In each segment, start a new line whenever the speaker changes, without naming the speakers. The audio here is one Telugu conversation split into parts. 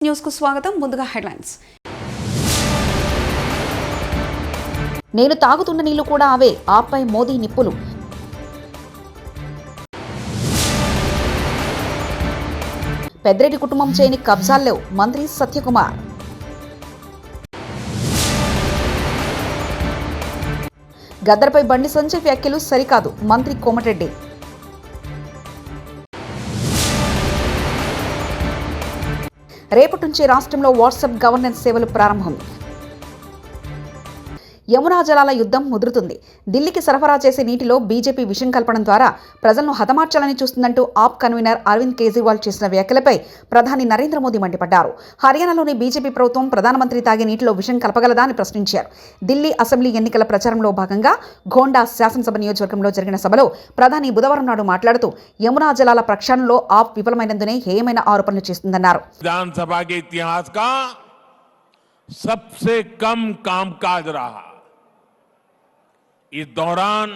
న్యూస్ కు స్వాగతం. ముందుగా హెడ్లైన్స్.
నేను తాగుతున్న నీళ్లు కూడా అవే, ఆపై మోదీ నిప్పులు. పెద్దిరెడ్డి కుటుంబం చేయని కబ్జాల్లో మంత్రి సత్యకుమార్. గద్దర్పై బండి సంజయ్ వ్యాఖ్యలు సరికాదు, మంత్రి కోమటిరెడ్డి. రేపటి నుంచి రాష్ట్రంలో వాట్సాప్ గవర్నెన్స్ సేవలు ప్రారంభం. యమునా జలాల యుద్ధం ముదురుతుంది. ఢిల్లీకి సరఫరా చేసే నీటిలో బీజేపీ విషం కలపడం ద్వారా ప్రజలను హతమార్చాలని చూస్తుందంటూ ఆప్ కన్వీనర్ అరవింద్ కేజ్రీవాల్ చేసిన వ్యాఖ్యలపై ప్రధాని నరేంద్ర మోదీ మండిపడ్డారు. హర్యానాలోని బీజేపీ ప్రభుత్వం ప్రధానమంత్రి తాగే నీటిలో విషం కలపగలదా అని ప్రశ్నించారు. ఢిల్లీ అసెంబ్లీ ఎన్నికల ప్రచారంలో భాగంగా గోండా శాసనసభ నియోజకవర్గంలో జరిగిన సభలో ప్రధాని బుధవారం నాడు మాట్లాడుతూ యమునా జలాల ప్రక్షాళనలో ఆప్ విఫలమైనందునే హేయమైన ఆరోపణలు చేస్తుందన్నారు.
इस दौरान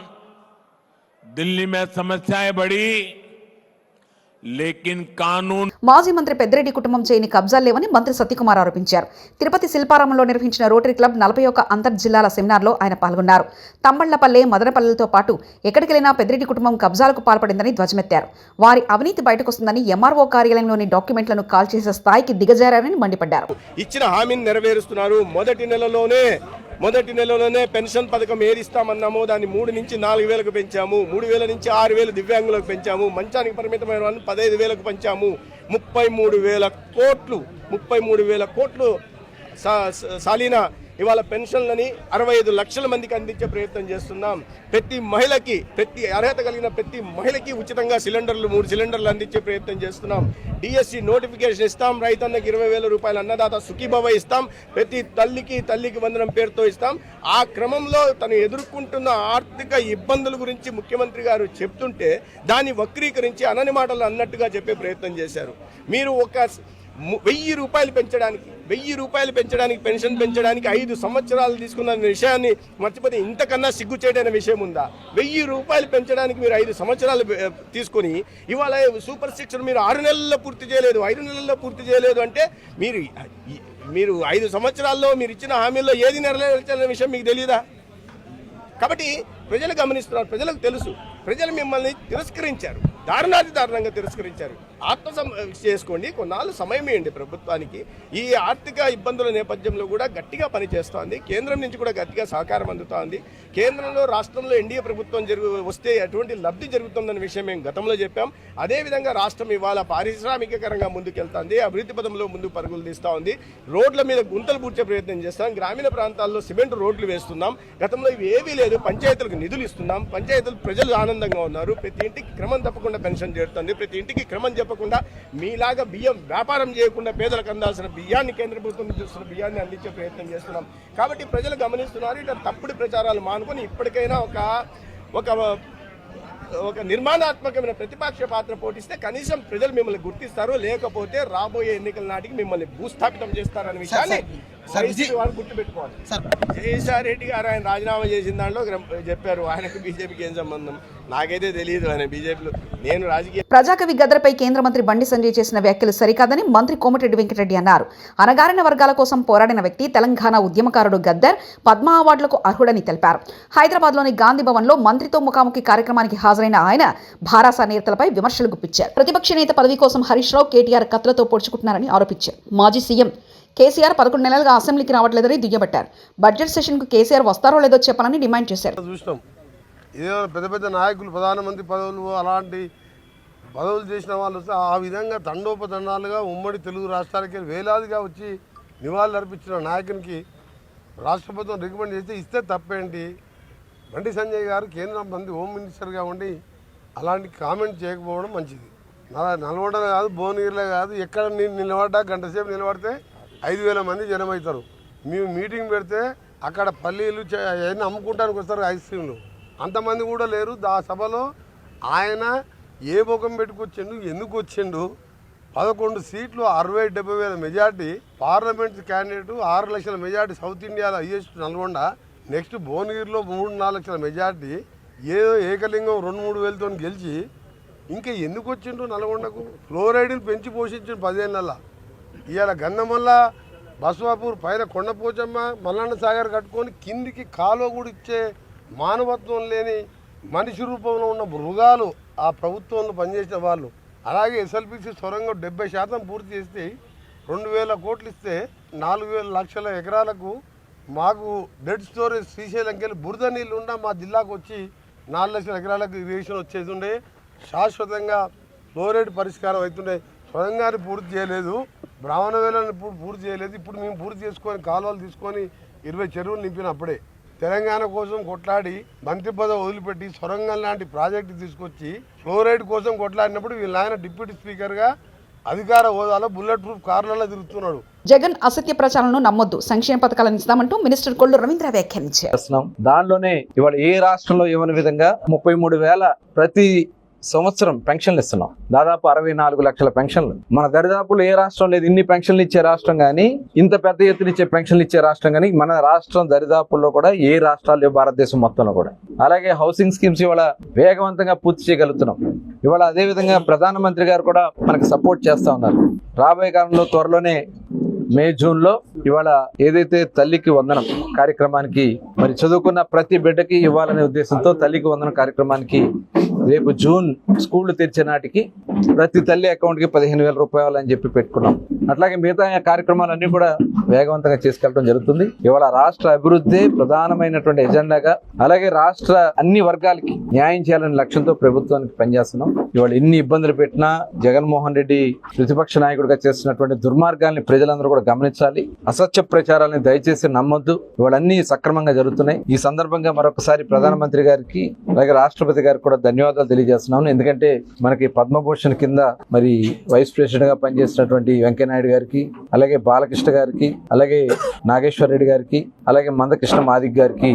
दिल्ली में समस्याएं बढ़ी, लेकिन कानून.
మాజీ మంత్రి పెద్దిరెడ్డి కుటుంబం చేయని కబ్జాలు లేవని మంత్రి సత్యకుమార్ ఆరోపించారు. తిరుపతి శిల్పారామంలో నిర్వహించిన రోటరీ క్లబ్ 41 అంతర్జిల్లాల సెమినార్లో ఆయన పాల్గొన్నారు. తమ్మళ్లపల్లె, మదనపల్లెలతో పాటు ఎక్కడికెళ్లినా పెద్దిరెడ్డి కుటుంబం కబ్జాలకు పాల్పడిందని ధ్వజమెత్తారు. వారి అవినీతి బయటకొస్తుందని ఎంఆర్ఓ కార్యాలయంలోని డాక్యుమెంట్లను కాల్ చేసే స్థాయికి దిగజారని మండిపడ్డారు.
ఇచ్చిన హామీని నెరవేరుస్తున్నారు. మొదటి నెలలోనే పెన్షన్ పథకం ఏదిస్తామన్నామో దాన్ని 3 నుంచి 4 వేలకు పెంచాము. 3,000 నుంచి 6,000 దివ్యాంగులకు పెంచాము. మంచానికి పరిమితమైన వాళ్ళని 15,000కు పెంచాము. 33,000 కోట్లు సాలీనా ఇవాళ పెన్షన్లని 65 లక్షల మందికి అందించే ప్రయత్నం చేస్తున్నాం. ప్రతి అర్హత కలిగిన ప్రతి మహిళకి ఉచితంగా 3 సిలిండర్లు అందించే ప్రయత్నం చేస్తున్నాం. డిఎస్సి నోటిఫికేషన్ ఇస్తాం. రైతన్నకి 20,000 రూపాయల అన్నదాత సుఖీభవ ఇస్తాం. ప్రతి తల్లికి వందనం పేరుతో ఇస్తాం. ఆ క్రమంలో తను ఎదుర్కొంటున్న ఆర్థిక ఇబ్బందుల గురించి ముఖ్యమంత్రి గారు చెప్తుంటే దాన్ని వక్రీకరించి అనని మాటలు అన్నట్టుగా చెప్పే ప్రయత్నం చేశారు. మీరు ఒక 1,000 రూపాయలు పెంచడానికి పెన్షన్ పెంచడానికి 5 సంవత్సరాలు తీసుకున్న విషయాన్ని మర్చిపోతే ఇంతకన్నా సిగ్గుచేటైన విషయం ఉందా? 1,000 రూపాయలు పెంచడానికి మీరు 5 సంవత్సరాలు తీసుకొని ఇవాళ సూపర్ 6 మీరు 6 నెలల్లో పూర్తి చేయలేదు, 5 నెలల్లో పూర్తి చేయలేదు అంటే మీరు 5 సంవత్సరాల్లో మీరు ఇచ్చిన హామీల్లో ఏది నెరవేర్చాలనే విషయం మీకు తెలియదా? కాబట్టి ప్రజలు గమనిస్తున్నారు, ప్రజలకు తెలుసు. ప్రజలు మిమ్మల్ని తిరస్కరించారు, దారుణంగా తిరస్కరించారు. చేసుకోండి, కొన్నాళ్ళు సమయం ఇవ్వండి ప్రభుత్వానికి. ఈ ఆర్థిక ఇబ్బందుల నేపథ్యంలో కూడా గట్టిగా పనిచేస్తోంది. కేంద్రం నుంచి కూడా గట్టిగా సహకారం అందుతోంది. కేంద్రంలో రాష్ట్రంలో ఎన్డీఏ ప్రభుత్వం వస్తే ఎటువంటి లబ్ధి జరుగుతుందన్న విషయం మేము గతంలో చెప్పాం. అదేవిధంగా రాష్ట్రం ఇవాళ పారిశ్రామికకరంగా ముందుకెళ్తుంది, అభివృద్ధి పదంలో ముందుకు పరుగులు తీస్తూ ఉంది. రోడ్ల మీద గుంతలు పూడ్చే ప్రయత్నం చేస్తాం. గ్రామీణ ప్రాంతాల్లో సిమెంట్ రోడ్లు వేస్తున్నాం. గతంలో ఇవి ఏవీ లేదు. పంచాయతీలకు నిధులు ఇస్తున్నాం. పంచాయతీలు ప్రజలు ఆనందంగా ఉన్నారు. ప్రతి ఇంటికి క్రమం తప్పకుండా పెన్షన్ చేరుతుంది. ప్రతి ఇంటికి క్రమం చెప్పకుండా మీలాగా బియ్యం వ్యాపారం చేయకుండా పేదలకు అందాల్సిన బియ్యాన్ని కేంద్ర ప్రభుత్వం చూస్తున్న బియ్యాన్ని అందించే ప్రయత్నం చేస్తున్నాం. కాబట్టి ప్రజలు గమనిస్తున్నారు. ఇట్లా తప్పుడు ప్రచారాలు మానుకొని ఇప్పటికైనా ఒక నిర్మాణాత్మకమైన ప్రతిపక్ష పాత్ర పోటిస్తే కనీసం ప్రజలు మిమ్మల్ని గుర్తిస్తారు. లేకపోతే రాబోయే ఎన్నికల నాటికి మిమ్మల్ని భూస్థాపితం చేస్తారనే విషయాన్ని గుర్తుపెట్టుకోవాలి. జయసాయి రెడ్డి గారు ఆయన రాజీనామా చేసిన దాంట్లో చెప్పారు. ఆయనకు బీజేపీకి ఏం సంబంధం నాకైతే తెలియదు. ఆయన బీజేపీలో నేను రాజకీయ.
ప్రజాకవి గద్దర్పై కేంద్ర మంత్రి బండి సంజయ్ చేసిన వ్యాఖ్యలు సరికాదని మంత్రి కోమటిరెడ్డి వెంకటరెడ్డి అన్నారు. అణగారిన వర్గాల కోసం పోరాడిన వ్యక్తి తెలంగాణ ఉద్యమకారుడు గద్దర్ పద్మ అవార్డులకు అర్హుడని తెలిపారు. హైదరాబాద్లోని గాంధీ భవన్లో మంత్రితో ముఖాముఖి కార్యక్రమానికి హాజరైన ఆయన భారాస నేతలపై విమర్శలు గుప్పించారు. ప్రతిపక్ష నేత పదవి కోసం హరీష్ రావు, కేటీఆర్ కత్తులతో పొడుచుకుంటున్నారని ఆరోపించారు. మాజీ సీఎం కేసీఆర్ 11 నెలలుగా అసెంబ్లీకి రావట్లేదని దుయ్యబట్టారు. బడ్జెట్ సెషన్కు కేసీఆర్ వస్తారో లేదో చెప్పాలని డిమాండ్ చేశారు.
ఏదో పెద్ద నాయకులు ప్రధానమంత్రి పదవులు అలాంటి పదవులు చేసిన వాళ్ళు వస్తే ఆ విధంగా దండోపదండాలుగా ఉమ్మడి తెలుగు రాష్ట్రాలకి వేలాదిగా వచ్చి నివాళులు అర్పించిన నాయకునికి రాష్ట్ర ప్రభుత్వం రికమెండ్ చేస్తే ఇస్తే తప్పేంటి? బండి సంజయ్ గారు కేంద్ర మంత్రి హోమ్ మినిస్టర్గా ఉండి అలాంటి కామెంట్ చేయకపోవడం మంచిది. నల్గొండలో కాదు, భువనగిరిలో కాదు, ఎక్కడ నిలబడ్డా గంట సేపు నిలబడితే 5,000 మంది జనం అవుతారు. మేము మీటింగ్ పెడితే అక్కడ పల్లీలు అవన్నీ అమ్ముకుంటానికి వస్తారు, ఐస్ క్రీమ్లు. అంతమంది కూడా లేరు. ఆ సభలో ఆయన ఏ ముఖం పెట్టుకొచ్చిండు, ఎందుకు వచ్చిండు? 11 సీట్లు, 60-70 వేల మెజార్టీ, పార్లమెంట్ క్యాండిడేట్, 6 లక్షల మెజార్టీ, సౌత్ ఇండియాలో హైయెస్ట్ నల్గొండ. నెక్స్ట్ భువనగిరిలో 3-4 లక్షల మెజార్టీ, ఏదో ఏకలింగం 2-3 వేలతో గెలిచి ఇంకా ఎందుకు వచ్చిండు నల్గొండకు? ఫ్లోరైడ్ని పెంచి పోషించిండు 10 ఏళ్ళ. ఇవాళ గంధమల్ల బసవాపూర్ పైన కొండపోచమ్మ మల్లన్న సాగర్ కట్టుకొని కిందికి కాలువ కూడా ఇచ్చే మానవత్వం లేని మనిషి రూపంలో ఉన్న మృగాలు ఆ ప్రభుత్వంలో పనిచేసిన వాళ్ళు. అలాగే ఎస్ఎల్బిసి సొరంగం 70% పూర్తి చేస్తే 2,000 కోట్లు ఇస్తే 4,000 లక్షల ఎకరాలకు మాకు డెడ్ స్టోరేజ్ శ్రీశైలంకి వెళ్ళి బురద నీళ్ళు ఉన్న మా జిల్లాకు వచ్చి 4 లక్షల ఎకరాలకు ఇరిగేషన్ వచ్చేది ఉండే. శాశ్వతంగా ఫ్లోరైడ్ పరిష్కారం అవుతుండే. సొరంగాన్ని పూర్తి చేయలేదు, బ్రాహ్మణ వేలను పూర్తి చేయలేదు. ఇప్పుడు మేము పూర్తి చేసుకొని కాలువలు తీసుకొని 20 చెరువులు నింపినప్పుడే తెలంగాణ కోసం కొట్లాడి మంత్రి పదవి వదిలిపెట్టి సొరంగం లాంటి ప్రాజెక్టు తీసుకొచ్చి ఫ్లోరైడ్ కోసం కొట్లాడినప్పుడు వీళ్ళ ఆయన డిప్యూటీ స్పీకర్గా అధికార హోదాలో బుల్లెట్ ప్రూఫ్ కార్లలో తిరుగుతున్నాడు.
జగన్ అసత్య ప్రచారాలను నమ్మొద్దు, సంక్షేమ పథకాలను ఇస్తామంటూ మినిస్టర్ కొల్లు రవీంద్ర వ్యాఖ్యానించారు.
దానిలోనే ఇవాళ ఏ రాష్ట్రంలో ఇవ్వని విధంగా 33,000 ప్రతి సంవత్సరం పెన్షన్లు ఇస్తున్నాం. దాదాపు 64 లక్షల పెన్షన్లు. మన దరిదాపులు ఏ రాష్ట్రం లేదు ఇన్ని పెన్షన్లు ఇచ్చే రాష్ట్రం కానీ, ఇంత పెద్ద ఎత్తున ఇచ్చే పెన్షన్లు ఇచ్చే రాష్ట్రం కానీ మన రాష్ట్రం దరిదాపుల్లో కూడా ఏ రాష్ట్రాలు భారతదేశం మొత్తంలో కూడా. అలాగే హౌసింగ్ స్కీమ్స్ ఇవాళ వేగవంతంగా పూర్తి చేయగలుగుతున్నాం. ఇవాళ అదేవిధంగా ప్రధానమంత్రి గారు కూడా మనకు సపోర్ట్ చేస్తా ఉన్నారు. రాబోయే కాలంలో త్వరలోనే మే జూన్లో ఇవాళ ఏదైతే తల్లికి వందనం కార్యక్రమానికి మరి చదువుకున్న ప్రతి బిడ్డకి ఇవ్వాలనే ఉద్దేశంతో తల్లికి వందనం కార్యక్రమానికి రేపు జూన్ స్కూళ్లు తెరిచే నాటికి ప్రతి తల్లి అకౌంట్కి 15,000 రూపాయలు అని చెప్పి పెట్టుకున్నాం. అట్లాగే మిగతా కార్యక్రమాలన్నీ కూడా వేగవంతంగా చేసుకెళ్ళడం జరుగుతుంది. ఇవాళ రాష్ట్ర అభివృద్ధి ప్రధానమైనటువంటి ఎజెండాగా, అలాగే రాష్ట్ర అన్ని వర్గాలకి న్యాయం చేయాలనే లక్ష్యంతో ప్రభుత్వానికి పనిచేస్తున్నాం. ఇవాళ ఎన్ని ఇబ్బందులు పెట్టినా జగన్మోహన్ రెడ్డి ప్రతిపక్ష నాయకుడిగా చేస్తున్నటువంటి దుర్మార్గాల్ని ప్రజలందరూ కూడా గమనించాలి. అసత్య ప్రచారాలని దయచేసి నమ్మొద్దు. ఇవాళ అన్ని సక్రమంగా జరుగుతున్నాయి. ఈ సందర్భంగా మరొకసారి ప్రధానమంత్రి గారికి అలాగే రాష్ట్రపతి గారికి కూడా ధన్యవాదాలు తెలియజేస్తున్నాను. ఎందుకంటే మనకి పద్మభూషణ్ కింద మరి వైస్ ప్రెసిడెంట్ గా పనిచేసినటువంటి వెంకయ్యనాయుడు గారికి, అలాగే బాలకృష్ణ గారికి, అలాగే నాగేశ్వర రెడ్డి గారికి, అలాగే మందకృష్ణ మాదిక్ గారికి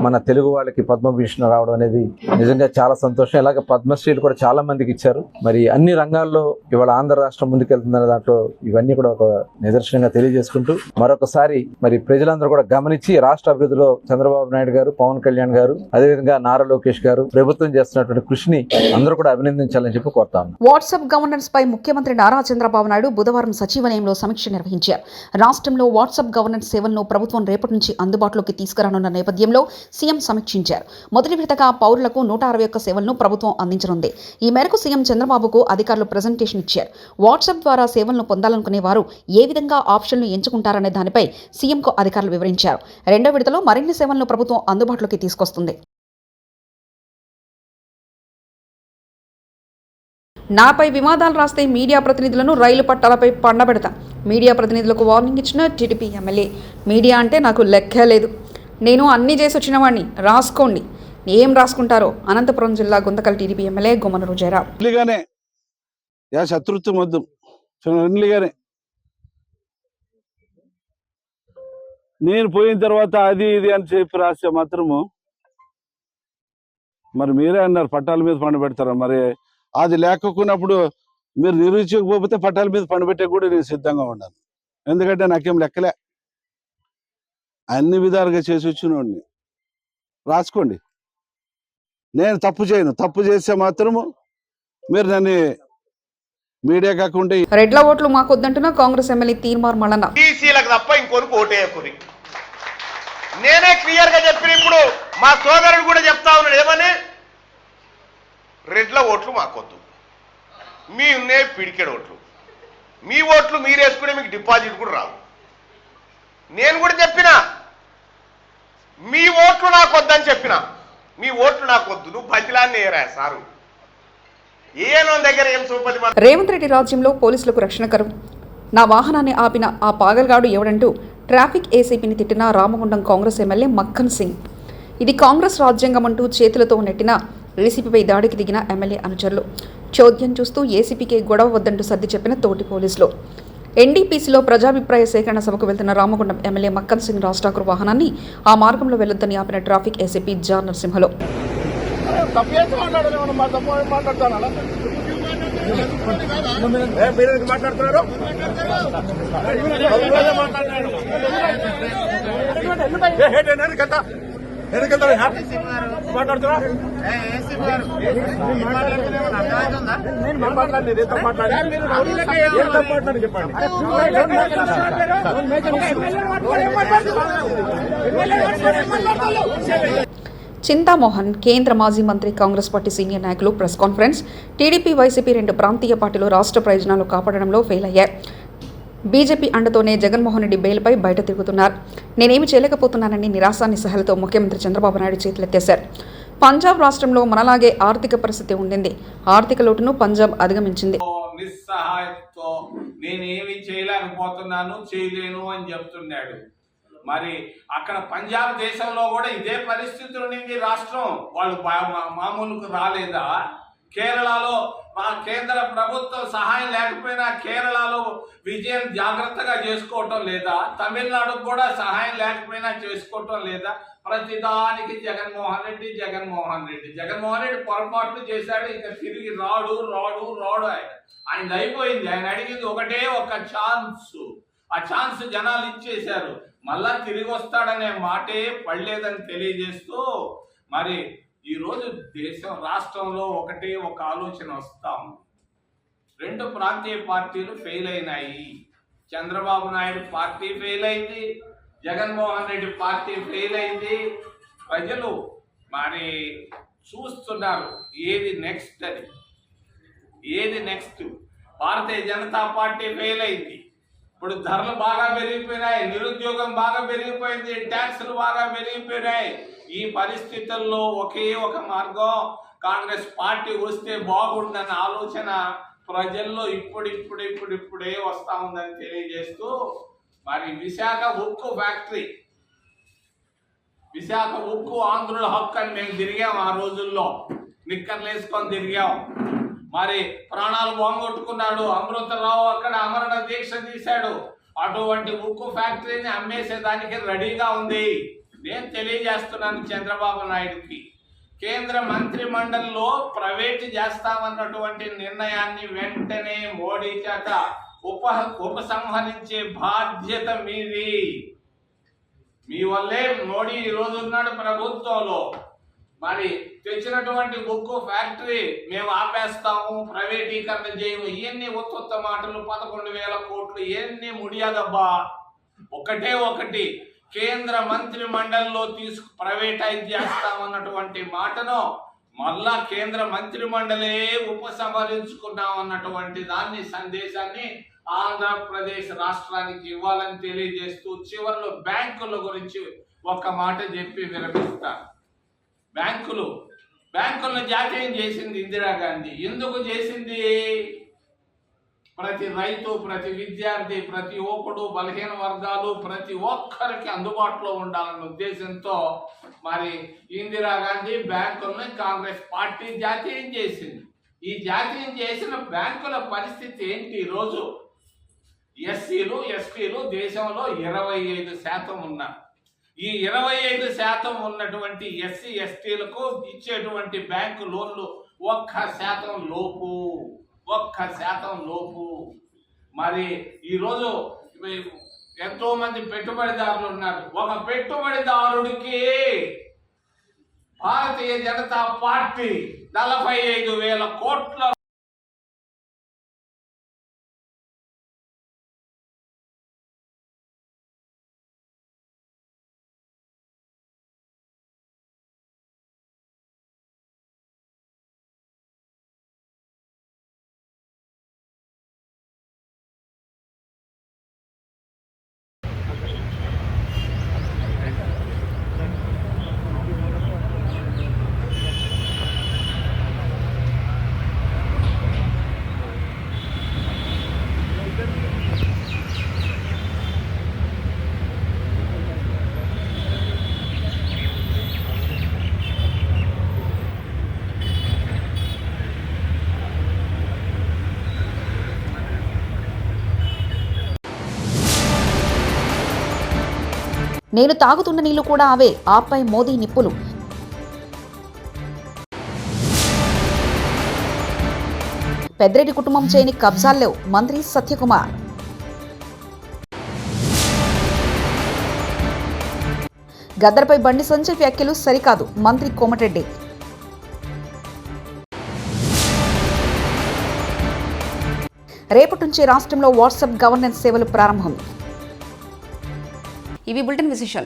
మన తెలుగు వాళ్ళకి పద్మభూషణ్ రావడం అనేది నిజంగా చాలా సంతోషం. ఇలాగే పద్మశ్రీలు కూడా చాలా మందికి ఇచ్చారు. మరి అన్ని రంగాల్లో ఇవాళ ఆంధ్ర రాష్ట్రం ముందుకెళ్తుందనే దాంట్లో ఇవన్నీ కూడా ఒక నిదర్శనంగా తెలియజేసుకుంటూ మరొకసారి మరి ప్రజలందరూ కూడా గమనించి రాష్ట్ర అభివృద్ధిలో చంద్రబాబు నాయుడు గారు, పవన్ కళ్యాణ్ గారు, అదేవిధంగా నారా లోకేష్ గారు ప్రభుత్వం చేస్తున్నటువంటి కృషిని అందరూ కూడా అభినందించాలని చెప్పి కోరుతాను.
వాట్సాప్ గవర్నెన్స్ పై ముఖ్యమంత్రి నారా చంద్రబాబు నాయుడు బుధవారం సచివాలయంలో సమీక్ష నిర్వహించారు. రాష్ట్రంలో వాట్సాప్ గవర్నెన్స్ సేవలను ప్రభుత్వం రేపటి నుంచి అందుబాటులోకి తీసుకురానున్న నేపథ్యంలో సీఎం సమీక్షించారు. మొదటి విడతగా పౌరులకు 161 సేవలను ప్రభుత్వం అందించనుంది. ఈ మేరకు సీఎం చంద్రబాబుకు అధికారులు ప్రెజెంటేషన్ ఇచ్చారు. వాట్సాప్ ద్వారా సేవలను పొందాలనుకునే వారు ఏ విధంగా ఆప్షన్లు ఎంచుకుంటారనే దానిపై సీఎంకు అధికారులు వివరించారు. రెండో విడతలో మరిన్ని సేవలను ప్రభుత్వం అందుబాటులోకి తీసుకొస్తుంది. నాపై వివాదాలు రాస్తే మీడియా ప్రతినిధులను రైలు పట్టాలపై పండబెడతా. మీడియా ప్రతినిధులకు వార్నింగ్ ఇచ్చిన టీడీపీ ఎమ్మెల్యే. మీడియా అంటే నాకు లెక్కే లేదు, నేను అన్నీ చేసి వచ్చిన వాడిని, రాసుకోండి. ఏం రాసుకుంటారో. అనంతపురం జిల్లా గుంతకల్ టీడీపీ ఎమ్మెల్యే గుమ్మనూరు జయరాం.
శత్రుత్వం వద్దు, ఫ్రెండ్లీగానే. నేను పోయిన తర్వాత అది ఇది అని చెప్పి రాస్తే మాత్రము మరి మీరే అన్నారు పట్టాల మీద పండబెడతారా. మరి అది లేకున్నప్పుడు మీరు నిరూపించకపోతే పట్టాల మీద పండబెట్టే కూడా నేను సిద్ధంగా ఉన్నాను. ఎందుకంటే నాకేం లెక్కలే, అన్ని విధాలుగా చేసి వచ్చినోడిని. రాసుకోండి, నేను తప్పు చేయను. తప్పు చేస్తే మాత్రము మీరు నన్ను మీడియా కాకుండా.
రెడ్ల ఓట్లు మాకొద్దంటున్నా కాంగ్రెస్ ఎమ్మెల్యే తీర్మార్ మల్లన్న.
టీసీలకు తప్ప ఇంకొనికి ఓటేయకురి. నేనే క్లియర్ గా చెప్పిన. ఇప్పుడు మా సోదరుడు కూడా చెప్తా ఉన్నాడు ఏమని, రెడ్ల ఓట్లు మాకొద్దు, మీ ఉన్నాయి పిడికెడ్ ఓట్లు, మీ ఓట్లు మీరు వేసుకునే మీకు డిపాజిట్ కూడా రావు. నేను కూడా చెప్పిన మీ ఓట్లు నాకు వద్దని చెప్పిన. మీ ఓట్లు నాకు వద్దు, నువ్వు బతిలాన్ని ఏరా సారు. దగ్గర ఏం సూపది.
రేవంత్ రెడ్డి రాజ్యంలో పోలీసులకు రక్షణ కరువు. నా వాహనాన్ని ఆపిన ఆ పాగల్గాడు ఎవడంటూ ట్రాఫిక్ ఏసీపీని తిట్టిన రామగుండం కాంగ్రెస్ ఎమ్మెల్యే మక్కన్ సింగ్. ఇది కాంగ్రెస్ రాజ్యాంగం అంటూ చేతులతో నెట్టిన ఏసీపీపై దాడికి దిగిన ఎమ్మెల్యే అనుచరులు. చోద్యం చూస్తూ ఏసీపీకి గొడవ వద్దంటూ సర్ది చెప్పిన తోటి పోలీసులు. ఎన్డీపీసీలో ప్రజాభిప్రాయ సేకరణ సభకు వెళ్తున్న రామగుండం ఎమ్మెల్యే మక్కన్ సింగ్ రాజ్ ఠాకూర్ వాహనాన్ని ఆ మార్గంలో వెళ్లొద్దని ఆపిన ట్రాఫిక్ ఏసీపీ జా నరసింహలో. చింతామోహన్ కేంద్ర మాజీ మంత్రి కాంగ్రెస్ పార్టీ సీనియర్ నాయకులు ప్రెస్ కాన్ఫరెన్స్. టీడీపీ వైసీపీ రెండు ప్రాంతీయ పార్టీలు రాష్ట్ర ప్రయోజనాలు కాపాడడంలో ఫెయిల్ అయ్యాయి. బీజేపీ అండతోనే జగన్మోహన్ రెడ్డి బెయిల్పై బయట తిరుగుతున్నారు. నేనేమి చేయలేకపోతున్నానని నిరాశ నిస్సహలతో ముఖ్యమంత్రి చంద్రబాబు నాయుడు చేతులెత్తేశారు. పంజాబ్ రాష్ట్రంలో మనలాగే ఆర్థిక పరిస్థితి ఉండింది. ఆర్థిక లోటును పంజాబ్ అధిగమించింది.
నిస్సహాయతతో నేనేమి చేయలేకపోతున్నాను, చేయలేను అని చెప్తున్నాడు. మరి అక్కడ పంజాబ్ దేశంలో కూడా ఇదే పరిస్థితులు ఉండింది. రాష్ట్రం వాళ్ళు మామూలుకు రాలేదా? కేరళలో మా కేంద్ర ప్రభుత్వం సహాయం లేకపోయినా కేరళలో విజయం జాగ్రత్తగా చేసుకోవటం లేదా? తమిళనాడుకు కూడా సహాయం లేకపోయినా చేసుకోవటం లేదా? ప్రతిదానికి జగన్మోహన్ రెడ్డి పొరపాట్లు చేశాడు. ఇంకా తిరిగి రాడు. ఆయన అయిపోయింది. ఆయన అడిగింది ఒకటే ఒక ఛాన్స్. ఆ ఛాన్స్ జనాలు ఇచ్చేశారు. మళ్ళా తిరిగి వస్తాడనే మాటే పడలేదని తెలియజేస్తూ మరి ఈరోజు రాష్ట్రంలో ఒకటే ఒక ఆలోచన వస్తాం. రెండు ప్రాంతీయ పార్టీలు ఫెయిల్ అయినాయి. చంద్రబాబు నాయుడు పార్టీ ఫెయిల్ అయింది, జగన్మోహన్ రెడ్డి పార్టీ ఫెయిల్ అయింది. ప్రజలు మరి చూస్తున్నారు ఏది నెక్స్ట్ అని. భారతీయ జనతా పార్టీ ఫెయిల్ అయింది. ఇప్పుడు ధరలు బాగా పెరిగిపోయినాయి, నిరుద్యోగం బాగా పెరిగిపోయింది, ట్యాక్సులు బాగా పెరిగిపోయినాయి. ఈ పరిస్థితుల్లో ఒకే ఒక మార్గం, కాంగ్రెస్ పార్టీ వస్తే బాగుండన్న ఆలోచన ప్రజల్లో ఇప్పుడిప్పుడే వస్తా ఉందని తెలియజేస్తూ మరి విశాఖ ఉక్కు ఆంధ్రుల హక్కు అని మేము తిరిగాం. ఆ రోజుల్లో నిక్కర్లు వేసుకొని తిరిగాం. మరి ప్రాణాలు పోగొట్టుకున్నాడు. అమృతరావు అక్కడ అమరణ దీక్ష తీశాడు. అటువంటి ఉక్కు ఫ్యాక్టరీని అమ్మేసేదానికి రెడీగా ఉంది. నేను తెలియజేస్తున్నాను చంద్రబాబు నాయుడుకి, కేంద్ర మంత్రి మండలిలో ప్రైవేట్ చేస్తామన్నటువంటి నిర్ణయాన్ని వెంటనే మోడీ చేత ఉపసంహరించే బాధ్యత మీది. మీ వల్లే మోడీ ఈ రోజు ఉన్నాడు ప్రభుత్వంలో. మరి తెచ్చినటువంటి ఉక్కు ఫ్యాక్టరీ మేము ఆపేస్తాము, ప్రైవేటీకరణ చేయము, ఇవన్నీ ఉత్త మాటలు. 11,000 కోట్లు ఎన్ని ముడియాదబ్బా. ఒకటి కేంద్ర మంత్రి మండలిలో ప్రైవేటైజ్ చేస్తామన్నటువంటి మాటను మళ్ళా కేంద్ర మంత్రి మండలే ఉపసంహరించుకున్నామన్నటువంటి సందేశాన్ని ఆంధ్రప్రదేశ్ రాష్ట్రానికి ఇవ్వాలని తెలియజేస్తూ చివరిలో బ్యాంకుల గురించి ఒక మాట చెప్పి విరమిస్తాను. బ్యాంకులను జాతీయం చేసింది ఇందిరాగాంధీ. ఎందుకు చేసింది? ప్రతి రైతు, ప్రతి విద్యార్థి, ప్రతి యువకుడు, బలహీన వర్గాలు ప్రతి ఒక్కరికి అందుబాటులో ఉండాలన్న ఉద్దేశంతో మరి ఇందిరాగాంధీ బ్యాంకులను కాంగ్రెస్ పార్టీ జాతీయం చేసింది. ఈ జాతీయం చేసిన బ్యాంకుల పరిస్థితి ఏంటి? ఈరోజు ఎస్సీలు, ఎస్టీలు దేశంలో 25% ఉన్నారు. ఈ 25% ఉన్నటువంటి ఎస్సీ, ఎస్టీలకు ఇచ్చేటువంటి బ్యాంకు లోన్లు 1% లోపు. మరి ఈరోజు ఎంతో మంది పెట్టుబడిదారులు ఉన్నారు. ఒక పెట్టుబడిదారుడికి భారతీయ జనతా పార్టీ 45,000 కోట్ల
నేను తాగుతున్న నీళ్లు కూడా అవే, ఆపై మోదీ నిప్పులు. పెద్దిరెడ్డి కుటుంబం చేయని కబ్జాల్లేవు, మంత్రి సత్యకుమార్. గద్దర్పై బండి సంజయ్ వ్యాఖ్యలు సరికాదు, మంత్రి కోమటిరెడ్డి. రేపటి నుంచి రాష్ట్రంలో వాట్సాప్ గవర్నెన్స్ సేవలు ప్రారంభం.
ఇవి బులెటిన్ విశేషాలు.